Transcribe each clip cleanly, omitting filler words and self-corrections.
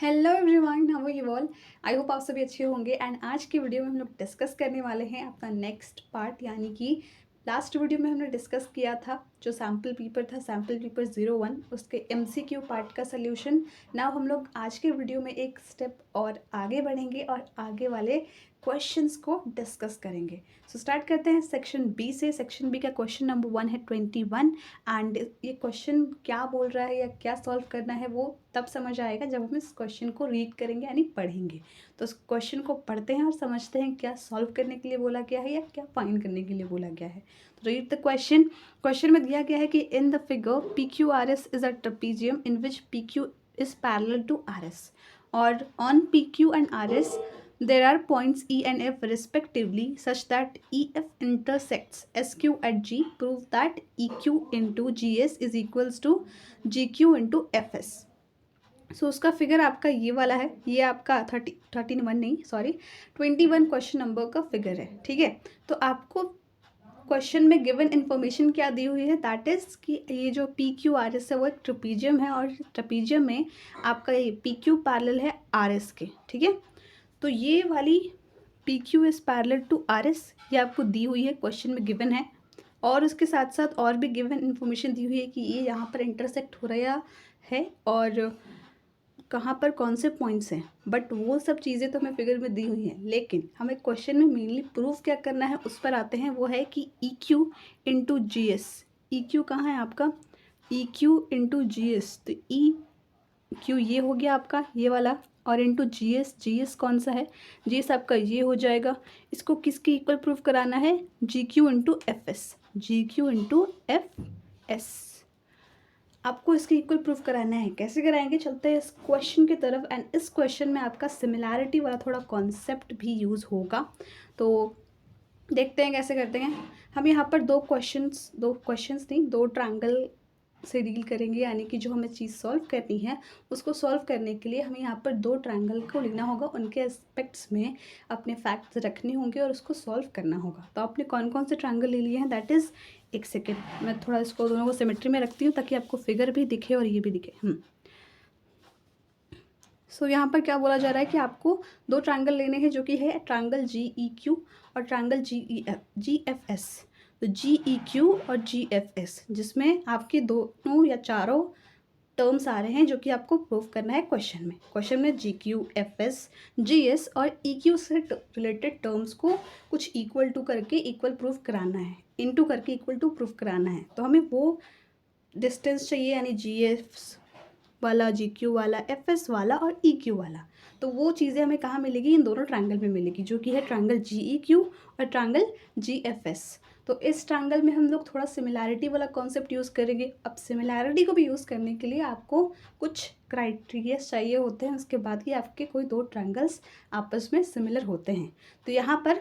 Hello everyone, how are you all. I hope आप सभी अच्छे होंगे। एंड आज की वीडियो में हम लोग डिस्कस करने वाले हैं अपना नेक्स्ट पार्ट, यानी कि लास्ट वीडियो में हमने डिस्कस किया था जो सैम्पल पेपर था, सैम्पल पेपर 01, उसके MCQ पार्ट का सोल्यूशन। नाउ हम लोग आज के वीडियो में एक स्टेप और आगे बढ़ेंगे और आगे वाले क्वेश्चंस को डिस्कस करेंगे। सो स्टार्ट करते हैं सेक्शन बी से। सेक्शन बी का क्वेश्चन नंबर 1 है 21। एंड ये क्वेश्चन क्या बोल रहा है या क्या सॉल्व करना है वो तब समझ आएगा जब हम इस क्वेश्चन को रीड करेंगे, यानी पढ़ेंगे। तो इस क्वेश्चन को पढ़ते हैं और समझते हैं क्या सॉल्व करने के लिए बोला गया है या क्या फाइंड करने के लिए बोला गया है। तो रीड द क्वेश्चन। क्वेश्चन में दिया गया है कि in the figure PQRS is a trapezium in which PQ is parallel to RS, और on PQ and RS there are points E and F respectively such that EF intersects SQ at G. Prove that EQ into GS is equals to GQ into FS. सो उसका figure आपका ये वाला है। ये आपका 31 नहीं, sorry 21 question number का figure है। ठीक है, तो आपको क्वेश्चन में गिवन इन्फॉर्मेशन क्या दी हुई है, दैट इज़ कि ये जो PQRS है वो एक ट्रेपेजियम है, और ट्रेपेजियम में आपका ये PQ पैरेलल है RS के। ठीक है, तो ये वाली PQ is parallel to RS, ये आपको दी हुई है, क्वेश्चन में गिवन है। और उसके साथ साथ और भी गिवन इन्फॉर्मेशन दी हुई है कि ये यहाँ पर इंटरसेक्ट हो रहा है और कहाँ पर कौन से पॉइंट्स हैं, बट वो सब चीज़ें तो हमें फिगर में दी हुई हैं। लेकिन हमें क्वेश्चन में मेनली प्रूफ क्या करना है उस पर आते हैं। वो है कि EQ इंटू GS। EQ कहाँ है आपका, EQ इंटू GS, तो EQ ये हो गया आपका ये वाला, और इंटू GS कौन सा है, GS आपका ये हो जाएगा। इसको किसके इक्वल प्रूफ कराना है, GQ into FS, GQ into FS आपको इसके इक्वल प्रूफ कराना है। कैसे कराएंगे, चलते हैं इस क्वेश्चन की तरफ। एंड इस क्वेश्चन में आपका सिमिलैरिटी वाला थोड़ा कॉन्सेप्ट भी यूज़ होगा, तो देखते हैं कैसे करते हैं। हम यहाँ पर दो क्वेश्चंस नहीं, दो ट्रायंगल से डील करेंगे, यानी कि जो हमें चीज़ सॉल्व करनी है उसको सॉल्व करने के लिए हमें यहाँ पर दो ट्रायंगल को लेना होगा, उनके एस्पेक्ट्स में अपने फैक्ट्स रखने होंगे और उसको सॉल्व करना होगा। तो आपने कौन कौन से ट्रायंगल ले लिए हैं, दैट इज़, एक सेकेंड मैं थोड़ा इसको दोनों को सिमेट्री में रखती हूँ ताकि आपको फिगर भी दिखे और ये भी दिखे। सो यहाँ पर क्या बोला जा रहा है कि आपको दो ट्रायंगल लेने हैं, जो कि है ट्रायंगल GEQ और ट्रायंगल GFS। तो GEQ और GFS, जिसमें आपके दोनों या चारों टर्म्स आ रहे हैं जो कि आपको प्रूव करना है क्वेश्चन में। क्वेश्चन में GQ, FS, GS और EQ से रिलेटेड टर्म्स को कुछ इक्वल टू करके इक्वल प्रूफ कराना है, इनटू करके इक्वल टू प्रूफ कराना है। तो हमें वो डिस्टेंस चाहिए, यानी GF वाला, GQ वाला, FS वाला और EQ वाला। तो वो चीज़ें हमें कहाँ मिलेगी, इन दोनों ट्रायंगल में मिलेगी, जो कि है ट्रायंगल GEQ और ट्रायंगल GFS। तो इस ट्रायंगल में हम लोग थोड़ा सिमिलैरिटी वाला कॉन्सेप्ट यूज़ करेंगे। अब सिमिलैरिटी को भी यूज़ करने के लिए आपको कुछ क्राइटेरिया चाहिए होते हैं, उसके बाद ही आपके कोई दो ट्रायंगल्स आपस में सिमिलर होते हैं। तो यहाँ पर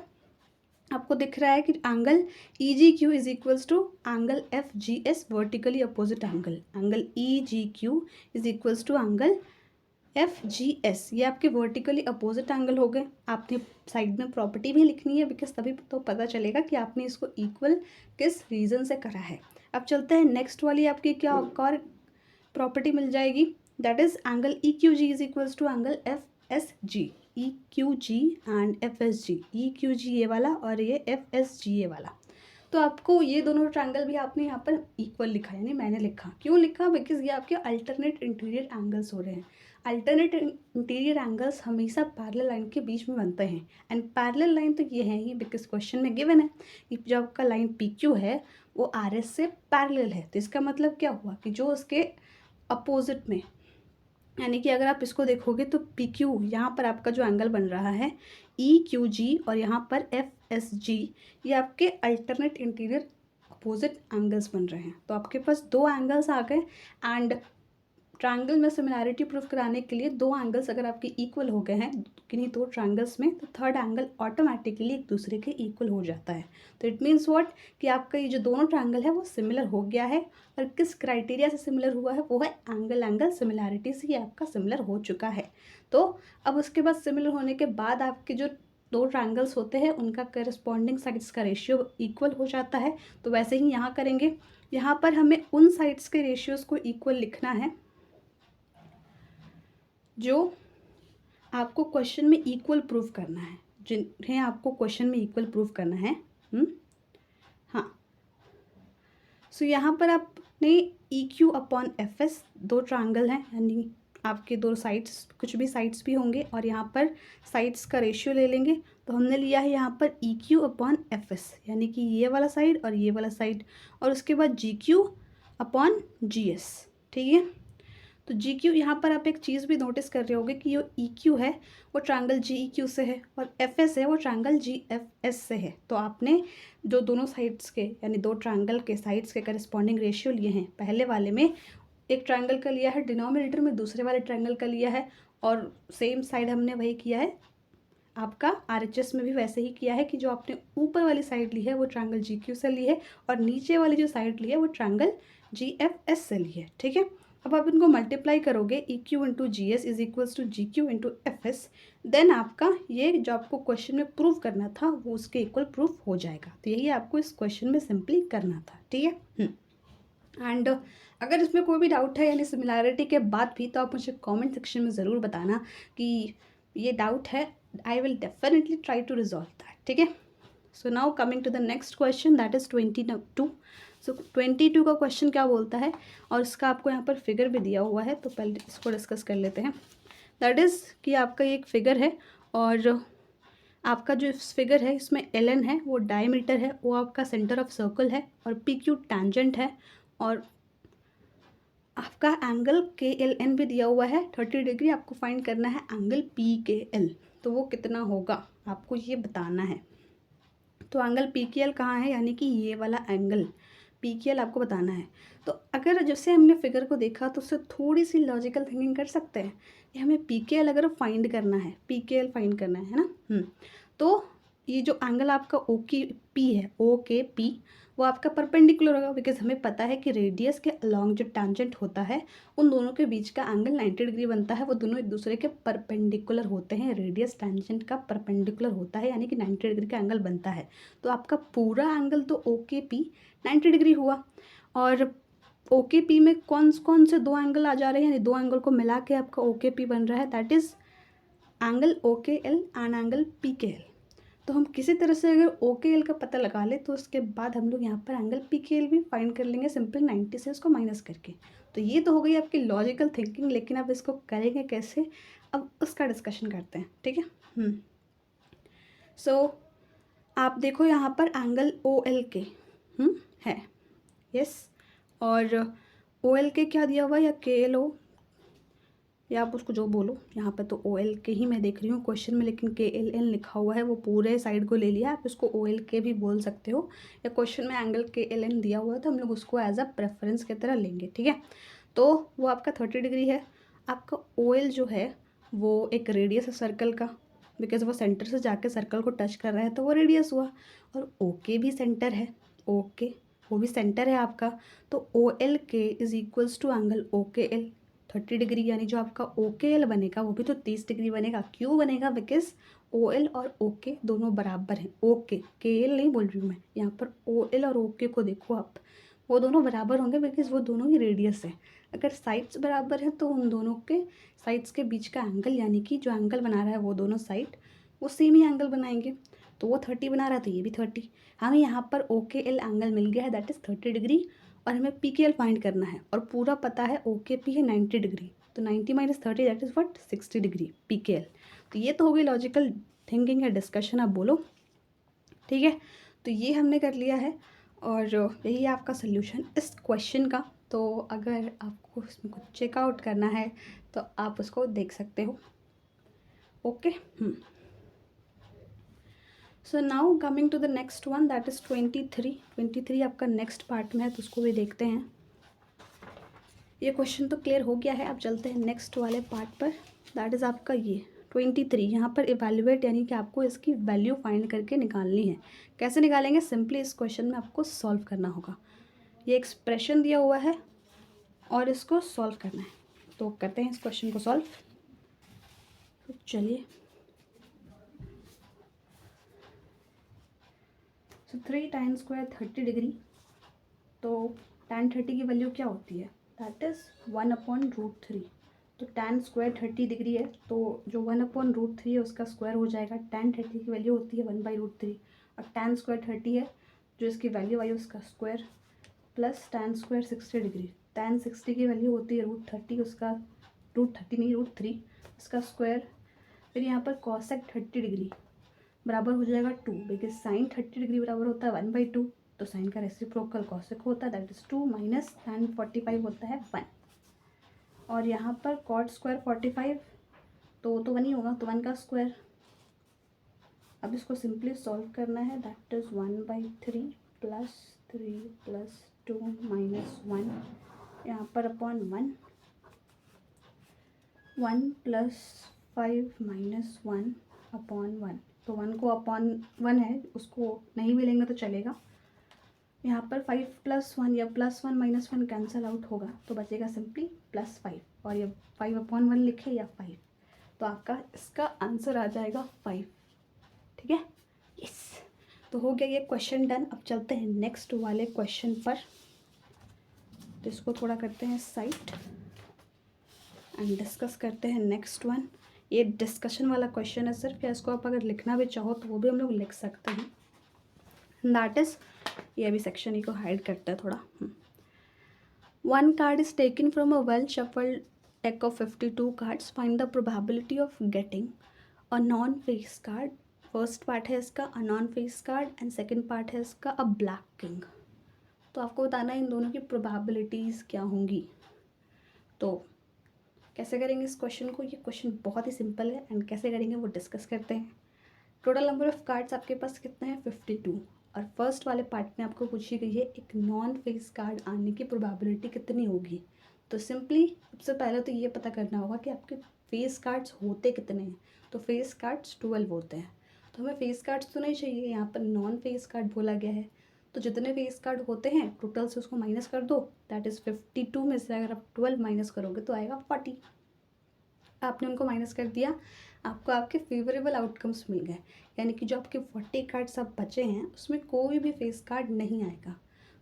आपको दिख रहा है कि angle EGQ is equals to angle FGS, vertically opposite angle. Angle EGQ is equals to angle FGS, ये आपके वर्टिकली अपोजिट एंगल हो गए। आपने साइड में प्रॉपर्टी भी लिखनी है, बिकॉज तभी तो पता चलेगा कि आपने इसको इक्वल किस रीज़न से करा है। अब चलते हैं नेक्स्ट वाली, आपकी क्या और प्रॉपर्टी मिल जाएगी, that is angle EQG is equals to angle FSG। EQG and FSG, EQG ये वाला और ये FSG ये वाला। तो आपको ये दोनों ट्रायंगल भी आपने यहाँ पर इक्वल लिखा, यानी मैंने लिखा, क्यों लिखा, बिकॉज ये आपके अल्टरनेट इंटीरियर एंगल्स हो रहे हैं। अल्टरनेट इंटीरियर एंगल्स हमेशा पैरेलल लाइन के बीच में बनते हैं, एंड पैरेलल लाइन तो ये है ही, बिकॉज क्वेश्चन में गिवन है कि जब आपका लाइन PQ है वो RS से पैरेलल है। तो इसका मतलब क्या हुआ कि जो उसके अपोजिट में, यानी कि अगर आप इसको देखोगे तो PQ यहाँ पर आपका जो एंगल बन रहा है EQG और यहाँ पर FSG, ये आपके अल्टरनेट इंटीरियर अपोजिट एंगल्स बन रहे हैं। तो आपके पास दो एंगल्स आ गए, एंड ट्रायंगल में सिमिलैरिटी प्रूफ कराने के लिए दो एंगल्स अगर आपके इक्वल हो गए हैं किन्हीं दो ट्रायंगल्स में, तो थर्ड एंगल ऑटोमेटिकली एक दूसरे के इक्वल हो जाता है। तो इट मीन्स व्हाट, कि आपका ये जो दोनों ट्रायंगल है वो सिमिलर हो गया है। और किस क्राइटेरिया से सिमिलर हुआ है, वो है एंगल सिमिलैरिटी से ये आपका सिमिलर हो चुका है। तो अब उसके बाद सिमिलर होने के बाद आपके जो दो ट्रायंगल्स होते हैं उनका करस्पॉन्डिंग साइड्स का रेशियो इक्वल हो जाता है। तो वैसे ही यहाँ करेंगे, यहाँ पर हमें उन साइड्स के रेशियोज़ को इक्वल लिखना है जो आपको क्वेश्चन में इक्वल प्रूफ करना है, जिन्हें आपको क्वेश्चन में इक्वल प्रूफ करना है। हाँ, सो यहाँ पर आपने E Q upon F S, दो ट्रायंगल हैं, यानी आपके दो साइड्स, कुछ भी साइड्स भी होंगे, और यहाँ पर साइड्स का रेशियो ले लेंगे। तो हमने लिया है यहाँ पर E Q upon F S, यानी कि ये वाला साइड और ये वाला साइड, और उसके बाद G Q upon G S. ठीक है, तो जी क्यू, यहाँ पर आप एक चीज़ भी नोटिस कर रहे होंगे कि जो ई क्यू है वो ट्रायंगल जी ई क्यू से है, और एफ एस है वो ट्रायंगल जी एफ एस से है। तो आपने जो दोनों साइड्स के, यानी दो ट्रायंगल के साइड्स के करस्पॉन्डिंग रेशियो लिए हैं, पहले वाले में एक ट्रायंगल का लिया है डिनोमिनेटर में, दूसरे वाले ट्रायंगल का लिया है, और सेम साइड हमने वही किया है आपका RHS में भी वैसे ही किया है कि जो आपने ऊपर वाली साइड ली है वो ट्रायंगल जी क्यू से ली है, और नीचे वाली जो साइड ली है वो ट्रायंगल जी एफ एस से ली है। ठीक है, अब आप इनको मल्टीप्लाई करोगे, E Q into G S is equals to G Q into F S, then आपका ये जो आपको क्वेश्चन में प्रूव करना था वो उसके इक्वल प्रूफ हो जाएगा। तो यही आपको इस क्वेश्चन में सिंपली करना था। ठीक है, एंड अगर इसमें कोई भी डाउट है, यानी सिमिलैरिटी के बाद भी, तो आप मुझे कमेंट सेक्शन में ज़रूर बताना कि ये डाउट है। I will definitely try to resolve that. ठीक है, so now coming to the next question, that is 22। So 22 का क्वेश्चन क्या बोलता है, और इसका आपको यहाँ पर फिगर भी दिया हुआ है, तो पहले इसको डिस्कस कर लेते हैं। दैट इज़ कि आपका ये एक फिगर है, और आपका जो फिगर है इसमें LN है वो डायमीटर है, वो आपका सेंटर ऑफ सर्कल है, और PQ टेंजेंट है, और आपका एंगल KLN भी दिया हुआ है 30 डिग्री। आपको फाइंड करना है एंगल PKL, तो वो कितना होगा आपको ये बताना है। तो एंगल PKL कहाँ है, यानी कि ये वाला एंगल PKL आपको बताना है। तो अगर जैसे हमने फिगर को देखा तो उससे थोड़ी सी लॉजिकल थिंकिंग कर सकते हैं, ये हमें PKL अगर फाइंड करना है, PKL फाइंड करना है ना। तो ये जो एंगल आपका OKP है, OKP, वो आपका परपेंडिकुलर होगा, बिकॉज हमें पता है कि रेडियस के अलॉन्ग जो टेंजेंट होता है उन दोनों के बीच का एंगल 90 डिग्री बनता है। वो दोनों एक दूसरे के परपेंडिकुलर होते हैं, रेडियस टेंजेंट का परपेंडिकुलर होता है, यानी कि 90 डिग्री का एंगल बनता है। तो आपका पूरा एंगल तो OKP 90 डिग्री हुआ, और OKP में कौन कौन से दो एंगल आ जा रहे हैं, दो एंगल को मिला के आपका OKP बन रहा है, that is angle OKL and angle PKL। तो हम किसी तरह से अगर OKL का पता लगा ले तो उसके बाद हम लोग यहाँ पर एंगल PKL भी फाइंड कर लेंगे, सिंपल 90 से उसको माइनस करके। तो ये तो हो गई आपकी लॉजिकल थिंकिंग, लेकिन अब इसको करेंगे कैसे, अब उसका डिस्कशन करते हैं। ठीक है, सो आप देखो यहाँ पर एंगल OLK है, यस, और OLK क्या दिया हुआ, या KLO, या आप उसको जो बोलो, यहाँ पे तो OLK ही मैं देख रही हूँ क्वेश्चन में, लेकिन KLN लिखा हुआ है, वो पूरे साइड को ले लिया। आप उसको OLK भी बोल सकते हो, या क्वेश्चन में एंगल KLN दिया हुआ है तो हम लोग उसको एज अ प्रेफरेंस की तरह लेंगे। ठीक है, तो वो आपका 30 डिग्री है। आपका OL जो है वो एक रेडियस है सर्कल का, बिकॉज वो सेंटर से जाके सर्कल को टच कर रहा है तो वो रेडियस हुआ, और OK भी सेंटर है, OK वो भी सेंटर है आपका। तो OLK is equals to angle OKL 30 degree, यानी जो आपका OKL बनेगा वो भी तो 30 डिग्री बनेगा। क्यों बनेगा, बिकॉज OL और OK दोनों बराबर हैं। OK KL नहीं बोल रही हूँ मैं, यहाँ पर OL और OK को देखो आप, वो दोनों बराबर होंगे बिकॉज वो दोनों ही रेडियस है। अगर साइड्स बराबर हैं तो उन दोनों के साइड्स के बीच का एंगल, यानी कि जो एंगल बना रहा है वो दोनों साइड वो सेम ही एंगल बनाएंगे। तो वो 30 बना रहा था, ये भी 30। हमें यहाँ पर OKL एंगल मिल गया है, दैट इज़ 30 डिग्री, और हमें PKL फाइंड करना है, और पूरा पता है OKP है 90 डिग्री, तो 90 minus 30 that is what 60 degree PKL। तो ये तो हो गई लॉजिकल थिंकिंग या डिस्कशन, आप बोलो। ठीक है, तो ये हमने कर लिया है, और यही आपका सोल्यूशन इस क्वेश्चन का। तो अगर आपको इसमें कुछ चेकआउट करना है तो आप उसको देख सकते हो। Okay, so now coming to the next one, that is 23 आपका नेक्स्ट पार्ट में है, तो उसको भी देखते हैं। ये क्वेश्चन तो क्लियर हो गया है, अब चलते हैं नेक्स्ट वाले पार्ट पर, दैट इज़ आपका ये 23। यहाँ पर इवैल्यूएट, यानी कि आपको इसकी वैल्यू फाइंड करके निकालनी है। कैसे निकालेंगे, सिंपली इस क्वेश्चन में आपको सॉल्व करना होगा। ये एक्सप्रेशन दिया हुआ है और इसको सॉल्व करना है, तो करते हैं इस क्वेश्चन को सॉल्व। तो चलिए, सो 3 टाइम स्क्वायर 30 डिग्री, तो tan 30 की वैल्यू क्या होती है, दैट इज़ 1/√3। तो tan स्क्वायर 30 डिग्री है, तो जो 1/√3 है उसका स्क्वायर हो जाएगा। tan 30 की वैल्यू होती है 1/√3 और tan स्क्वायर 30 है, जो इसकी वैल्यू आई उसका square, plus tan square 60 degree. tan 60 की वैल्यू होती है √30, उसका √30 नहीं √3 उसका स्क्वायर। फिर यहाँ पर cosec 30 डिग्री बराबर हो जाएगा 2, बिकॉज sin 30 डिग्री बराबर होता है 1/2, तो साइन का रेसिप्रोकल cosec होता है, दैट इज़ 2 माइनस tan 45 होता है 1। और यहाँ पर cot स्क्वायर 45 तो 1 ही होगा, तो 1 का स्क्वायर। अब इसको सिंपली सॉल्व करना है, that is 1/3 plus 3 plus 2 minus 1, यहाँ पर अपॉन 1, 1 प्लस 5 माइनस 1 अपॉन 1, तो 1 को अपॉन 1 है, उसको नहीं भी लेंगे तो चलेगा। यहाँ पर 5 प्लस 1 या प्लस 1 माइनस 1 कैंसिल आउट होगा, तो बचेगा सिंपली +5, और ये 5/1 लिखे या 5, तो आपका इसका आंसर आ जाएगा 5। ठीक है, यस। तो हो गया ये क्वेश्चन डन। अब चलते हैं नेक्स्ट वाले क्वेश्चन पर, तो इसको थोड़ा करते हैं साइड एंड डिस्कस करते हैं नेक्स्ट वन। ये डिस्कशन वाला क्वेश्चन है सिर्फ, या इसको आप अगर लिखना भी चाहो तो वो भी हम लोग लिख सकते हैं, दैट इज़, ये अभी सेक्शन ही को हाइड करते हैं थोड़ा। 1 card is taken from a well shuffled deck of 52 cards. Find the probability of getting a non-face card. First part है इसका a non face card and second part है इसका अ ब्लैक किंग। तो आपको बताना है इन दोनों की प्रोबेबिलिटीज़ क्या होंगी। तो कैसे करेंगे इस क्वेश्चन को, ये क्वेश्चन बहुत ही सिंपल है एंड कैसे करेंगे वो डिस्कस करते हैं। टोटल नंबर ऑफ कार्ड्स आपके पास कितने हैं, 52, और फर्स्ट वाले पार्ट में आपको पूछी गई है एक नॉन फेस कार्ड आने की प्रोबेबिलिटी कितनी होगी। तो सिंपली सबसे पहले तो ये पता करना होगा कि आपके फेस कार्ड्स होते कितने हैं। तो फेस कार्ड्स 12 होते हैं, तो हमें फेस कार्ड्स तो नहीं चाहिए, यहाँ पर नॉन फेस कार्ड बोला गया है। तो जितने फेस कार्ड होते हैं टोटल से उसको माइनस कर दो, दैट इज़ 52 में से अगर आप 12 माइनस करोगे तो आएगा 40। आपने उनको माइनस कर दिया, आपको आपके फेवरेबल आउटकम्स मिल गए, यानी कि जो आपके 40 कार्ड्स अब बचे हैं उसमें कोई भी फेस कार्ड नहीं आएगा।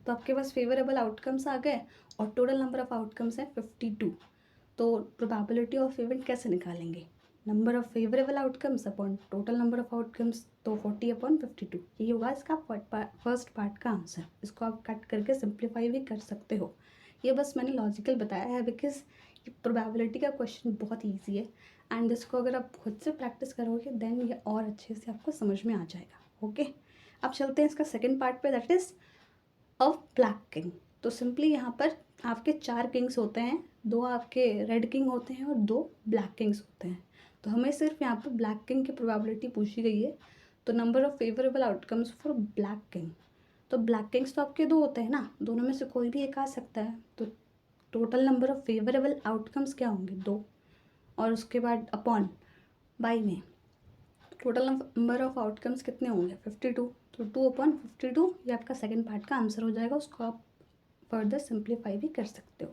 तो आपके पास फेवरेबल आउटकम्स आ गए और टोटल नंबर ऑफ़ आउटकम्स है 52। तो प्रोबेबिलिटी ऑफ इवेंट कैसे निकालेंगे, number of favourable outcomes upon total number of outcomes, तो 40/52 यही होगा इसका फर्स्ट पार्ट का आंसर। इसको आप कट करके सिंप्लीफाई भी कर सकते हो, ये बस मैंने लॉजिकल बताया है बिकॉज प्रोबेबिलिटी का क्वेश्चन बहुत ईजी है एंड इसको अगर आप खुद से प्रैक्टिस करोगे देन ये और अच्छे से आपको समझ में आ जाएगा। ओके, अब चलते हैं इसका सेकंड पार्ट पे, that is a black king. तो सिंपली यहाँ पर आपके 4 किंग्स होते हैं, 2 आपके रेड किंग होते हैं और 2 ब्लैक किंग्स होते हैं। तो हमें सिर्फ यहाँ पर ब्लैक किंग की प्रोबेबिलिटी पूछी गई है, तो number of favourable outcomes for black king. तो ब्लैक किंग्स तो आपके 2 होते हैं ना, दोनों में से कोई भी एक आ सकता है, तो total number of favourable outcomes क्या होंगे 2, और उसके बाद अपॉन बाई में टोटल नंबर ऑफ़ आउटकम्स कितने होंगे 52, तो 2/52 ये आपका सेकंड पार्ट का आंसर हो जाएगा। उसको आप फर्दर सिंप्लीफाई भी कर सकते हो,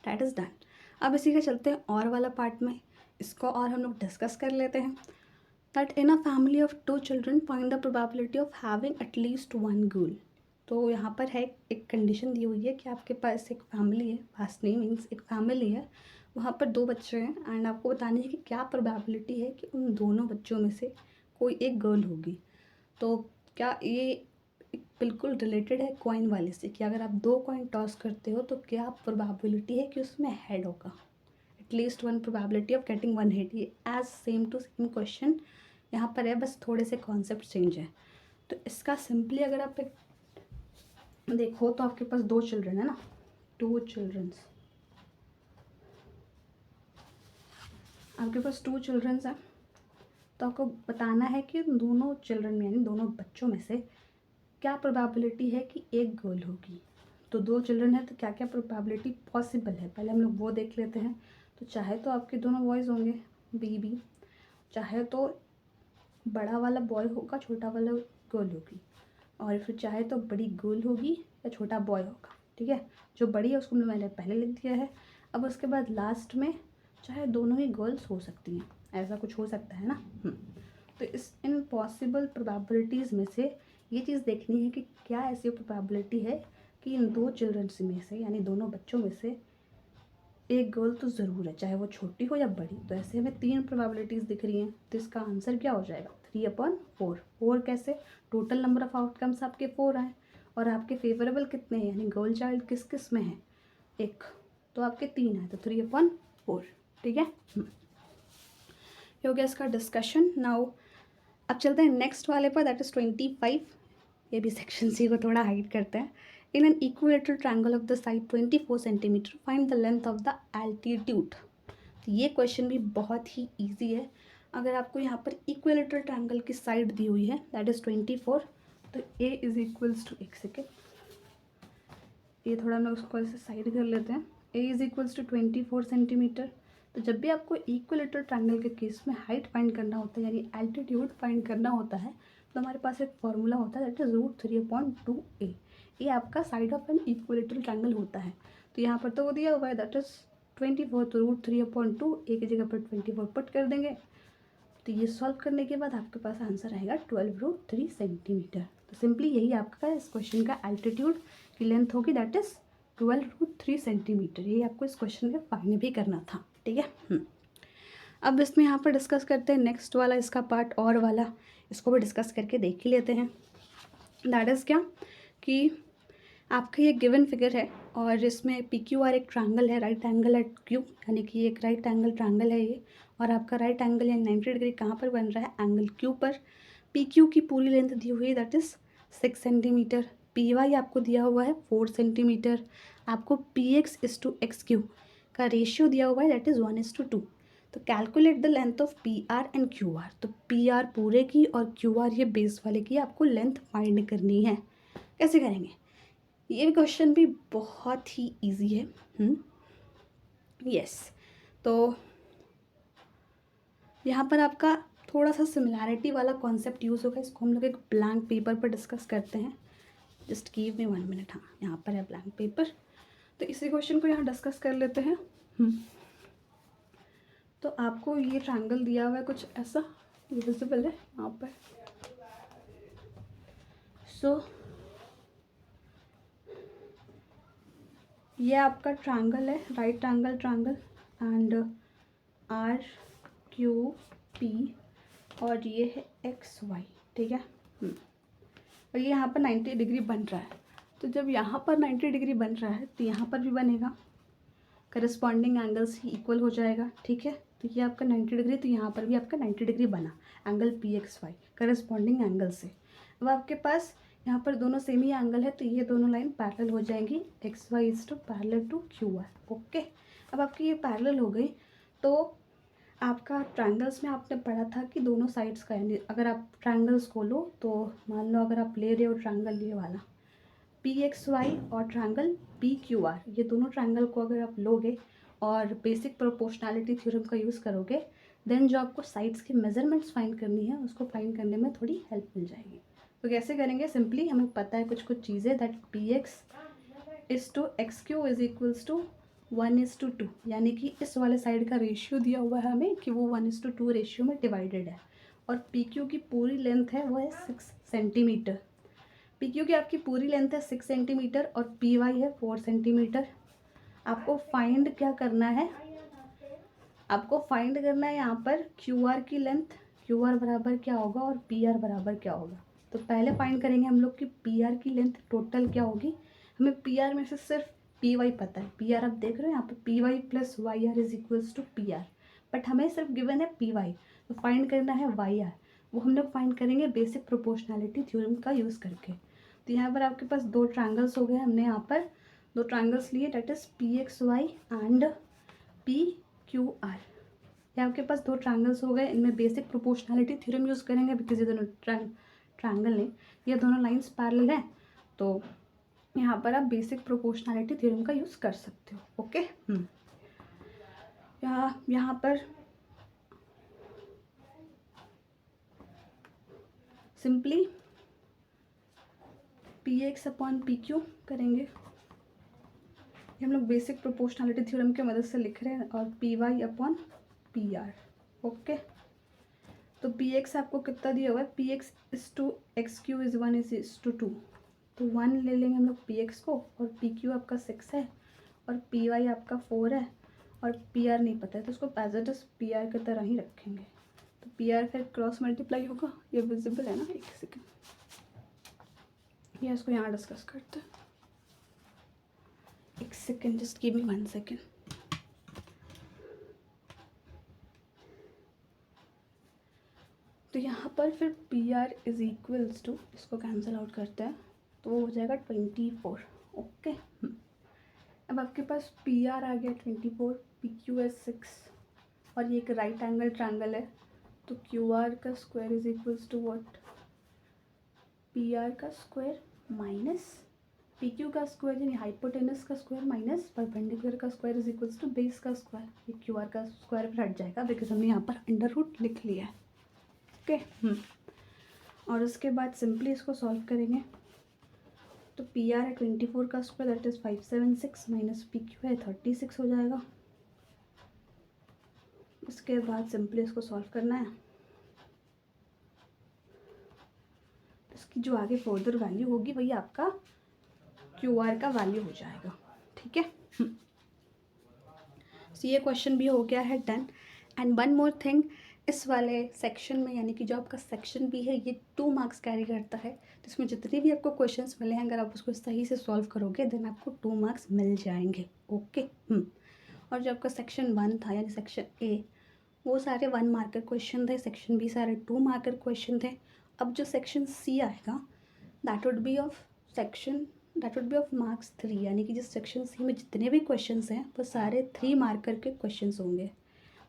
डैट इज़ डन। अब इसी का चलते हैं और वाला पार्ट में, इसको और हम लोग डिस्कस कर लेते हैं। That in a family of 2 children find the probability of having at least 1 girl. तो यहाँ पर है एक कंडीशन दी हुई है कि आपके पास एक फैमिली है, पास नहीं मीन्स एक फैमिली है, वहाँ पर 2 बच्चे हैं एंड आपको बतानी है कि क्या प्रोबेबिलिटी है कि उन दोनों बच्चों में से कोई एक गर्ल होगी। तो क्या ये बिल्कुल रिलेटेड है कॉइन वाले से, कि अगर आप 2 कॉइन टॉस करते हो तो क्या प्रोबेबिलिटी है कि उसमें हेड होगा, at least 1 probability of getting 1 head. ये as same to same question यहाँ पर है, बस थोड़े से कॉन्सेप्ट चेंज है। तो इसका सिंपली अगर आप एक देखो तो आपके पास 2 चिल्ड्रन है ना, 2 चिल्ड्रंस, आपके पास 2 चिल्ड्रंस हैं, तो आपको बताना है कि दोनों चिल्ड्रन में यानी दोनों बच्चों में से क्या प्रोबेबिलिटी है कि एक गर्ल होगी। तो 2 चिल्ड्रन है तो क्या क्या प्रोबेबिलिटी पॉसिबल है, पहले हम लोग वो देख लेते हैं। तो चाहे तो आपके दोनों बॉयज़ होंगे बी, चाहे तो बड़ा वाला बॉय होगा छोटा वाला गर्ल होगी, और फिर चाहे तो बड़ी गर्ल होगी या छोटा बॉय होगा। ठीक है, जो बड़ी है उसको मैंने पहले लिख दिया है। अब उसके बाद लास्ट में चाहे दोनों ही गर्ल्स हो सकती हैं, ऐसा कुछ हो सकता है ना। तो इन पॉसिबल प्रोबेबिलिटीज़ में से ये चीज़ देखनी है कि क्या ऐसी प्रोबेबिलिटी है कि इन 2 चिल्ड्रंस में से यानी दोनों बच्चों में से एक गर्ल तो ज़रूर है, चाहे वो छोटी हो या बड़ी। तो ऐसे हमें 3 प्रोबेबिलिटीज़ दिख रही हैं, तो इसका आंसर क्या हो जाएगा 3/4। 4 कैसे, टोटल नंबर ऑफ आउटकम्स आपके 4 आए और आपके फेवरेबल कितने हैं, यानी गर्ल चाइल्ड किस किस में है, एक, तो आपके 3 है, तो 3/4। ठीक है, ये हो गया इसका डिस्कशन। नाउ अब चलते हैं नेक्स्ट वाले पर, दैट इज़ 25। ये भी सेक्शन सी को थोड़ा हाइड करते हैं। In an equilateral triangle of the side 24 centimetre find the length of the altitude. तो ये क्वेश्चन भी बहुत ही ईजी है। अगर आपको यहाँ पर इक्विलेटरल ट्रायंगल की साइड दी हुई है दैट इज़ 24, तो ए इज इक्वल्स टू, एक सेकेंड, ये थोड़ा हम लोग उसको ऐसे साइड कर लेते हैं। ए इज इक्वल्स टू 24 सेंटीमीटर। तो जब भी आपको इक्विलेटरल ट्रायंगल के केस में हाइट फाइंड करना होता है, यानी एल्टीट्यूड फाइंड करना होता है, तो हमारे पास एक फॉर्मूला होता है दैट इज √3/2a। ये आपका side of an equilateral triangle होता है। तो यहाँ पर तो वो दिया हुआ है दैट इज 24, तो √3/2 ए की जगह पर 24 पुट कर देंगे। तो ये सॉल्व करने के बाद आपके पास आंसर आएगा 12√3 सेंटीमीटर। तो सिंपली यही आपका इस क्वेश्चन का एल्टीट्यूड की लेंथ होगी दैट इज 12√3 सेंटीमीटर। यही आपको इस क्वेश्चन में फाइंड भी करना था। ठीक है, अब इसमें यहाँ पर डिस्कस करते हैं नेक्स्ट वाला इसका पार्ट और वाला, इसको भी डिस्कस करके देख ही लेते हैं। दैट इज़ क्या कि आपका ये गिवन फिगर है और इसमें PQR एक ट्रायंगल है, राइट एंगल एट क्यू, यानी कि एक राइट एंगल ट्रायंगल है ये, और आपका राइट एंगल या 90 डिग्री कहाँ पर बन रहा है, एंगल क्यू पर। PQ की पूरी लेंथ दी हुई है दैट इज़ 6 सेंटीमीटर। PY आपको दिया हुआ है 4 सेंटीमीटर। आपको PX/XQ का रेशियो दिया हुआ है दैट इज़ 1:2। तो calculate the length of PR and QR। तो PR पूरे की और QR ये बेस वाले की आपको लेंथ फाइंड करनी है। कैसे करेंगे, ये क्वेश्चन भी बहुत ही इजी है। यस, तो यहाँ पर आपका थोड़ा सा सिमिलैरिटी वाला कॉन्सेप्ट यूज़ होगा। इसको हम लोग एक ब्लैंक पेपर पर डिस्कस करते हैं। Just give me 1 minute. हाँ, यहाँ पर है ब्लैंक पेपर, तो इसी क्वेश्चन को यहाँ डिस्कस कर लेते हैं। तो आपको ये ट्रायंगल दिया हुआ है कुछ ऐसा, विजिबल है यहाँ पर। सो ये आपका ट्रायंगल है, right angle triangle, and RQP, और ये है XY। ठीक है, और ये यहाँ पर 90 डिग्री बन रहा है। तो जब यहाँ पर 90 डिग्री बन रहा है तो यहाँ पर भी बनेगा, करस्पॉन्डिंग एंगल्स ही इक्वल हो जाएगा। ठीक है, तो ये आपका 90 डिग्री, तो यहाँ पर भी आपका 90 डिग्री बना एंगल PXY करस्पॉन्डिंग एंगल से। अब आपके पास यहाँ पर दोनों सेम ही एंगल है, तो ये दोनों लाइन पैरेलल हो जाएंगी, XY is to parallel to QR। Okay, अब आपकी ये पैरेलल हो गई। तो आपका ट्रायंगल्स में आपने पढ़ा था कि दोनों साइड्स का, यानी अगर आप ट्रायंगल्स को लो तो मान लो अगर आप ले रहे हो ट्रायंगल ये वाला PXY और ट्रायंगल PQR, ये दोनों ट्रायंगल को अगर आप लोगे और बेसिक प्रोपोर्शनैलिटी थ्योरम का यूज़ करोगे, देन जो आपको साइड्स की मेजरमेंट्स फाइंड करनी है उसको फाइंड करने में थोड़ी हेल्प मिल जाएगी। तो कैसे करेंगे, सिंपली हमें पता है कुछ चीज़ें that PX/XQ is equals to 1:2, यानी कि इस वाले साइड का रेशियो दिया हुआ है हमें कि वो 1:2 रेशियो में डिवाइडेड है। और PQ की पूरी लेंथ है वो है 6 सेंटीमीटर। PQ की आपकी पूरी लेंथ है 6 सेंटीमीटर और PY है 4 सेंटीमीटर। आपको फाइंड क्या करना है, आपको फाइंड करना है यहाँ पर QR की लेंथ, QR बराबर क्या होगा और PR बराबर क्या होगा। तो पहले फाइंड करेंगे हम लोग कि PR की लेंथ टोटल क्या होगी। हमें PR में से सिर्फ PY पता है, PR आप देख रहे हो यहाँ पर PY + YR is equals to PR, but हमें सिर्फ गिवन है PY, तो फाइंड करना है YR। वो हम लोग फाइंड करेंगे बेसिक प्रोपोर्शनैलिटी थ्योरम का यूज़ करके। तो यहाँ पर आपके पास 2 ट्रायंगल्स हो गए, हमने यहाँ पर 2 ट्रायंगल्स लिए that is PXY and PQR। ये आपके पास 2 ट्रायंगल्स हो गए, इनमें बेसिक प्रोपोर्शनैलिटी थ्योरम यूज़ करेंगे बिकॉज ये दोनों ट्रायंगल नहीं, ये दोनों लाइंस पैरेलल हैं, तो यहाँ पर आप बेसिक प्रोपोर्शनैलिटी थ्योरम का यूज़ कर सकते हो। ओके, यहाँ पर सिंपली PX/PQ करेंगे, ये हम लोग बेसिक प्रोपोर्शनैलिटी थ्योरम की मदद से लिख रहे हैं, और PY/PR। ओके, तो PX आपको कितना दिया हुआ है, PX/XQ इज 1:2, तो 1 ले लेंगे हम लोग PX को, और PQ आपका 6 है और PY आपका 4 है, और पी आर नहीं पता है तो उसको as it is P R की तरह ही रखेंगे। तो पी आर फिर क्रॉस मल्टीप्लाई होगा, ये विजिबल है ना, एक सेकेंड, ये इसको यहाँ डिस्कस करते हैं। एक second, just give me 1 second. तो यहाँ पर फिर P R is equals to, इसको कैंसिल आउट करते हैं तो वो हो जाएगा 24। ओके, अब आपके पास पी आर आ गया 24, पी क्यू है 6 और ये एक राइट एंगल ट्रायंगल है, तो क्यू आर का square is equals to what, P R का स्क्वायर माइनस पी क्यू का स्क्वायर, यानी हाइपोटेनस का स्क्वायर माइनस परपेंडिकुलर का square is equals to base का स्क्वायर। ये क्यू आर का स्क्वायर फिर हट जाएगा बिकॉज हमने यहाँ पर अंडर रूट लिख लिया है। ओके, और उसके बाद सिंपली इसको सॉल्व करेंगे तो पी आर है 24 का square that is 576 minus P Q है 36 हो जाएगा। उसके बाद सिंपली इसको सॉल्व करना है, इसकी जो आगे फर्दर वैल्यू होगी वही आपका क्यू आर का वैल्यू हो जाएगा। ठीक है, सो ये क्वेश्चन भी हो गया है done. And one more thing, इस वाले सेक्शन में यानी कि जो आपका सेक्शन भी है ये 2 मार्क्स कैरी करता है, तो इसमें जितने भी आपको क्वेश्चंस मिले हैं अगर आप उसको सही से सॉल्व करोगे देन आपको 2 मार्क्स मिल जाएंगे। ओके, और जो आपका सेक्शन 1 था यानी सेक्शन ए, वो सारे 1 मार्कर क्वेश्चन थे, सेक्शन बी सारे 2 मार्कर क्वेश्चन थे। अब जो सेक्शन सी आएगा that would be of marks 3, यानी कि जिस सेक्शन सी में जितने भी क्वेश्चंस हैं वो सारे 3 मार्कर के क्वेश्चंस होंगे।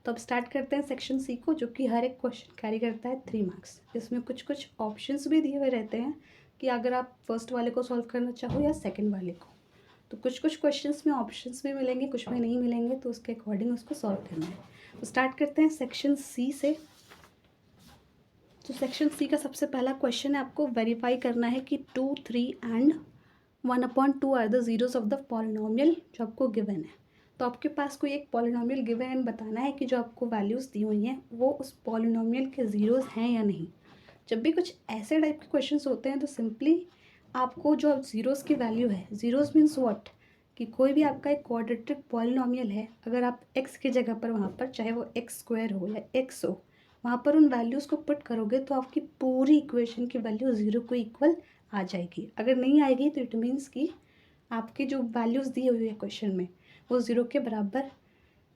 तो अब स्टार्ट करते हैं सेक्शन सी को, जो कि हर एक क्वेश्चन कैरी करता है 3 मार्क्स। इसमें कुछ कुछ ऑप्शंस भी दिए हुए रहते हैं कि अगर आप फर्स्ट वाले को सॉल्व करना चाहो या सेकंड वाले को, तो कुछ कुछ क्वेश्चंस में ऑप्शंस भी मिलेंगे, कुछ में नहीं मिलेंगे, तो उसके अकॉर्डिंग उसको सॉल्व करना है। तो स्टार्ट करते हैं सेक्शन सी से। तो सेक्शन सी का सबसे पहला क्वेश्चन है, आपको वेरीफाई करना है कि 2, 3 and 1/2 are the zeros of the polynomial जो आपको गिवन है। तो आपके पास कोई एक पॉलिनोमियल गिवन है, बताना है कि जो आपको वैल्यूज़ दी हुई हैं वो उस पॉलिनोमियल के ज़ीरोज़ हैं या नहीं। जब भी कुछ ऐसे टाइप के क्वेश्चंस होते हैं तो सिंपली आपको जो ज़ीरोज़ की वैल्यू है, ज़ीरोज़ मीन्स व्हाट, कि कोई भी आपका एक क्वाड्रेटिक पॉलिनोमियल है, अगर आप x की जगह पर वहाँ पर चाहे वो x स्क्वायर हो या x हो, वहाँ पर उन वैल्यूज़ को पुट करोगे तो आपकी पूरी इक्वेशन की वैल्यू 0 को इक्वल आ जाएगी। अगर नहीं आएगी तो इट मीन्स कि आपकी जो वैल्यूज़ दी हुई है क्वेश्चन में वो 0 के बराबर,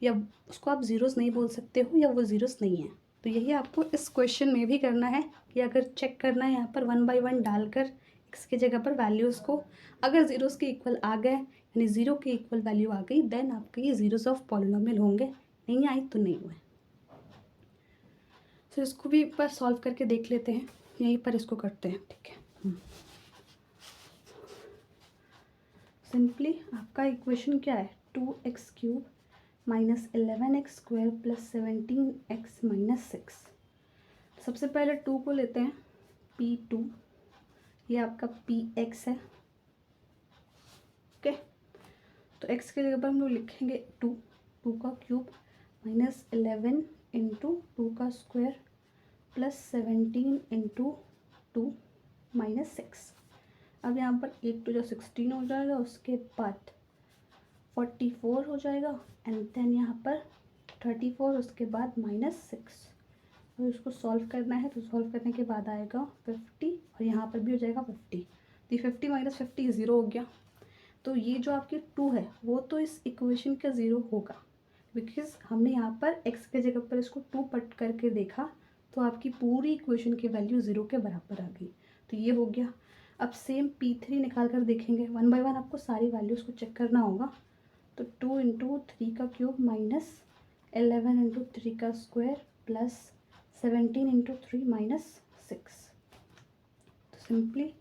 या उसको आप ज़ीरोज़ नहीं बोल सकते हो या वो ज़ीरोज़ नहीं है। तो यही आपको इस क्वेश्चन में भी करना है कि अगर चेक करना है यहाँ पर 1 बाई 1 डालकर x की जगह पर वैल्यूज़ को, अगर ज़ीरोज़ के इक्वल आ गए यानी 0 के इक्वल वैल्यू आ गई देन आपके ये ज़ीरोज़ ऑफ पॉलिनोमियल होंगे, नहीं आई तो नहीं हुए। तो इसको भी एक बार सॉल्व करके देख लेते हैं, यहीं पर इसको करते हैं। ठीक है, सिंपली आपका इक्वेशन क्या है, 2x³ minus 11x square plus 17x minus 6। सबसे पहले 2 को लेते हैं, p2, ये आपका px है। ओके, तो x की जगह पर हम लोग लिखेंगे 2 का क्यूब माइनस 11 इंटू 2 का स्क्वायर प्लस 17 इंटू 2 माइनस 6। अब यहाँ पर 8 to 16 हो जाएगा, उसके बाद 44 हो जाएगा एंड देन यहाँ पर 34, उसके बाद माइनस 6। और इसको सॉल्व करना है तो सॉल्व करने के बाद आएगा 50 और यहाँ पर भी हो जाएगा 50। तो 50 माइनस 50 ज़ीरो हो गया। तो ये जो आपकी 2 है वो तो इस इक्वेशन का ज़ीरो होगा बिकॉज हमने यहाँ पर x के जगह पर इसको 2 पट करके देखा तो आपकी पूरी इक्वेशन की वैल्यू 0 के बराबर आ गई। तो ये हो गया। अब सेम p3 निकाल कर देखेंगे, 1 बाई 1 आपको सारी वैल्यूज़ को चेक करना होगा। तो 2 इंटू 3 का क्यूब माइनस 11 इंटू 3 का स्क्वायर प्लस 17 इंटू 3 माइनस 6। तो सिंपली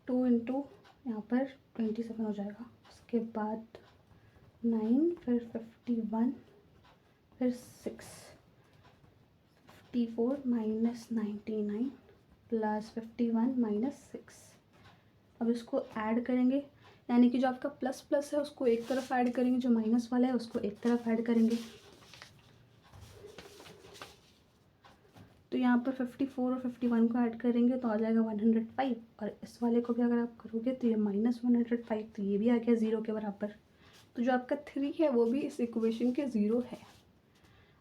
2 इंटू यहाँ पर 27 हो जाएगा, उसके बाद 9 फिर 51 फिर 6, 54 माइनस 99 प्लस 51 माइनस 6। अब इसको ऐड करेंगे यानी कि जो आपका प्लस प्लस है उसको एक तरफ ऐड करेंगे, जो माइनस वाला है उसको एक तरफ ऐड करेंगे। तो यहाँ पर 54 और 51 को ऐड करेंगे तो आ जाएगा 105 और इस वाले को भी अगर आप करोगे तो ये माइनस 105, तो ये भी आ गया 0 के बराबर। तो जो आपका 3 है वो भी इस इक्वेशन के 0 है।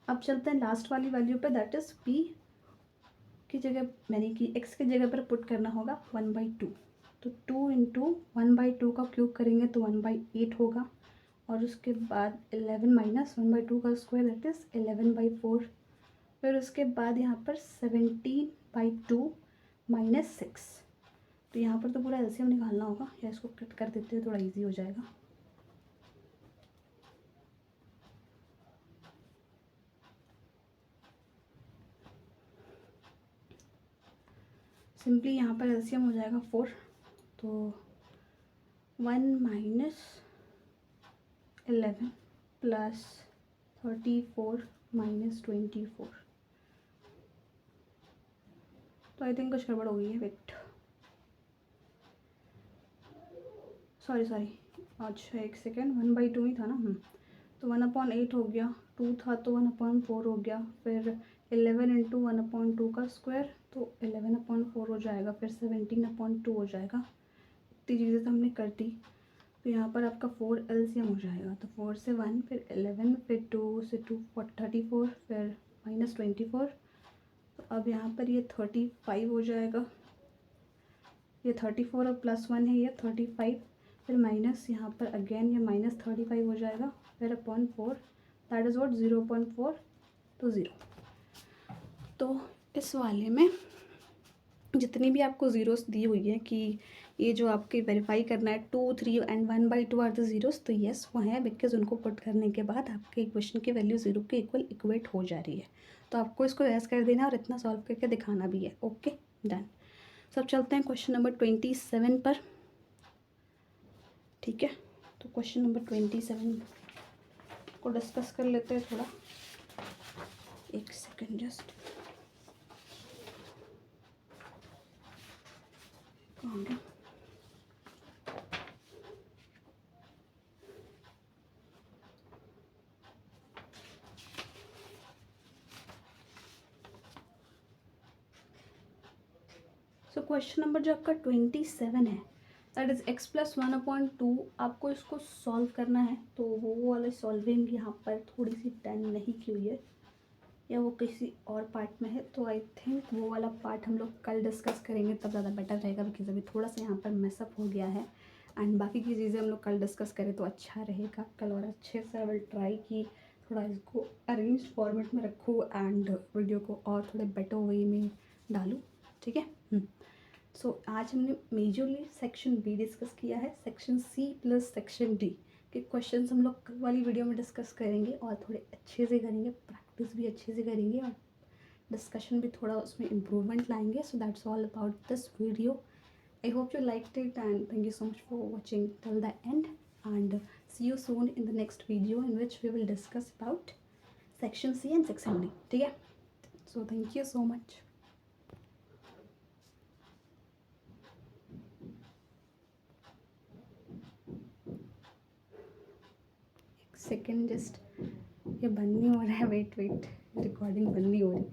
अब चलते हैं लास्ट वाली वैल्यू पे, दैट इज़ p की जगह यानी कि x की जगह पर पुट करना होगा 1/2। तो 2 इंटू 1/2 का क्यूब करेंगे तो 1/8 होगा, और उसके बाद 11 माइनस 1/2 का स्क्वायर दैट इज़ 11/4। फिर उसके बाद यहाँ पर 17/2 माइनस 6। तो यहाँ पर तो पूरा एलसीएम निकालना होगा, या इसको कट कर देते हैं, थोड़ा इजी हो जाएगा। सिंपली यहाँ पर एलसीएम हो जाएगा 4, तो 1 माइनस 11 प्लस 34 माइनस 24। तो आई थिंक कुछ गड़बड़ हो गई है, वेट, सॉरी अच्छा एक सेकेंड, 1/2 ही था ना। तो 1/8 हो गया, 2 था तो 1/4 हो गया, फिर 11 इंटू 1/2 का स्क्वायर तो 11/4 हो जाएगा, फिर 17/2 हो जाएगा। इतनी चीज़ें तो हमने कर दी। तो यहाँ पर आपका 4 एलसीएम हो जाएगा, तो 4 से 1, फिर 11, फिर 2 से 2 34, फिर माइनस 24। तो अब यहाँ पर ये 35 हो जाएगा, ये 34 और प्लस 1 है ये 35, फिर माइनस यहाँ पर अगेन ये माइनस 35 हो जाएगा, फिर अपॉन 4 दैट इज़ वॉट 0.4, तो 0। तो इस वाले में जितनी भी आपको ज़ीरोस दी हुई है कि ये जो आपके वेरीफाई करना है 2, 3 एंड 1/2 आर द ज़ीरोस, तो येस वो हैं, बिकॉज उनको पुट करने के बाद आपके इक्वेशन की वैल्यू 0 के इक्वल इक्वेट हो जा रही है। तो आपको इसको यस कर देना और इतना सॉल्व करके दिखाना भी है। Okay done. सब चलते हैं क्वेश्चन नंबर 27 पर। ठीक है, तो क्वेश्चन नंबर 27 को डिस्कस कर लेते हैं थोड़ा। एक सेकेंड जस्ट, कहाँ गया? सो क्वेश्चन नंबर जो आपका 27 है दैट इज़ x प्लस 1/2। आपको इसको सॉल्व करना है, तो वो वाला सॉल्विंग यहाँ पर थोड़ी सी डन नहीं की हुई है, या वो किसी और पार्ट में है। तो आई थिंक वो वाला पार्ट हम लोग कल डिस्कस करेंगे, तब ज़्यादा बेटर रहेगा, बिकॉज अभी थोड़ा सा यहाँ पर मेसअप हो गया है। एंड बाकी की चीज़ें हम लोग कल डिस्कस करें तो अच्छा रहेगा कल, और अच्छे से आई विल ट्राई कि थोड़ा इसको अरेंज फॉर्मेट में रखूँ एंड वीडियो को और थोड़े बेटर वे में डालूँ। ठीक है। सो आज हमने मेजरली सेक्शन बी डिस्कस किया है, section C plus section D के क्वेश्चंस हम लोग कल वाली वीडियो में डिस्कस करेंगे, और थोड़े अच्छे से करेंगे, प्रैक्टिस भी अच्छे से करेंगे, और डिस्कशन भी थोड़ा उसमें इम्प्रूवमेंट लाएंगे। So that's all about this video. I hope you liked it, and thank you so much for watching till the end, and see you soon in the next video in which we will discuss about section C and section D. ठीक है, so thank you so much. एक second just, ये बंद नहीं हो रहा है, wait recording बंद नहीं हो रही।